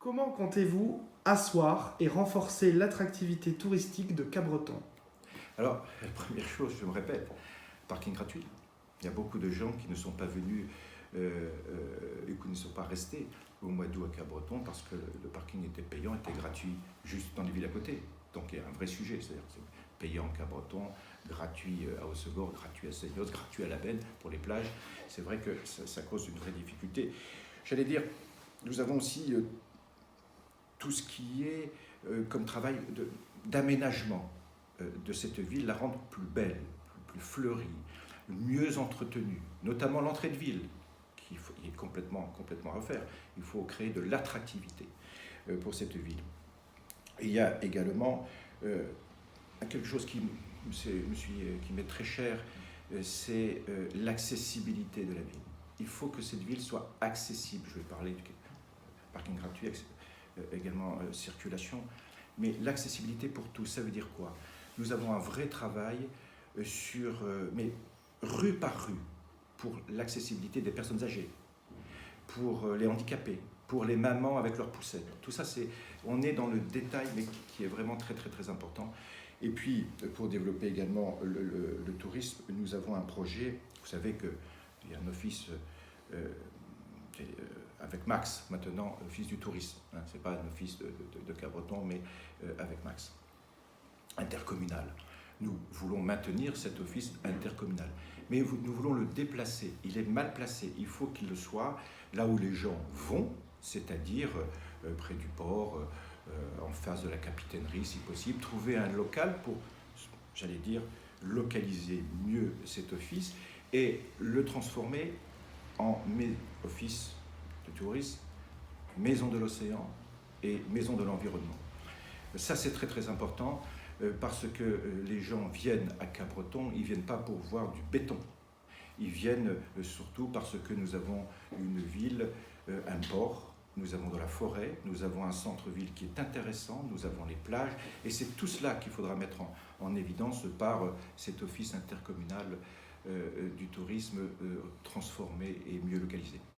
Comment comptez-vous asseoir et renforcer l'attractivité touristique de Cabreton? Alors, la première chose, je me répète, parking gratuit. Il y a beaucoup de gens qui ne sont pas venus et qui ne sont pas restés au mois d'août à Cabreton parce que le parking était payant, était gratuit juste dans les villes à côté. Donc il y a un vrai sujet, c'est-à-dire que c'est payant à Cabreton, gratuit à Hossegor, gratuit à Seignos, gratuit à La Benne pour les plages. C'est vrai que ça cause une vraie difficulté. J'allais dire, nous avons aussi tout ce qui est comme travail d'aménagement de cette ville, la rendre plus belle, plus fleurie, mieux entretenue, notamment l'entrée de ville, qui est complètement à refaire. Il faut créer de l'attractivité pour cette ville. Et il y a également quelque chose qui m'est très cher, c'est l'accessibilité de la ville. Il faut que cette ville soit accessible. Je vais parler du parking gratuit, également circulation, mais l'accessibilité pour tous, ça veut dire quoi? Nous avons un vrai travail mais rue par rue, pour l'accessibilité des personnes âgées, pour les handicapés, pour les mamans avec leurs poussettes. Tout ça, on est dans le détail, mais qui est vraiment très important. Et puis, pour développer également le tourisme, nous avons un projet. Vous savez qu'il y a un office avec Max, maintenant, office du tourisme. Ce n'est pas un office de Cabreton, mais avec Max, intercommunal. Nous voulons maintenir cet office intercommunal. Mais nous voulons le déplacer. Il est mal placé. Il faut qu'il le soit là où les gens vont, c'est-à-dire près du port, en face de la capitainerie si possible. Trouver un local pour, j'allais dire, localiser mieux cet office et le transformer en office de tourisme, maison de l'océan et maison de l'environnement. Ça, c'est très important. Parce que les gens viennent à Cabreton, ils ne viennent pas pour voir du béton. Ils viennent surtout parce que nous avons une ville, un port, nous avons de la forêt, nous avons un centre-ville qui est intéressant, nous avons les plages, et c'est tout cela qu'il faudra mettre en évidence par cet office intercommunal du tourisme transformé et mieux localisé.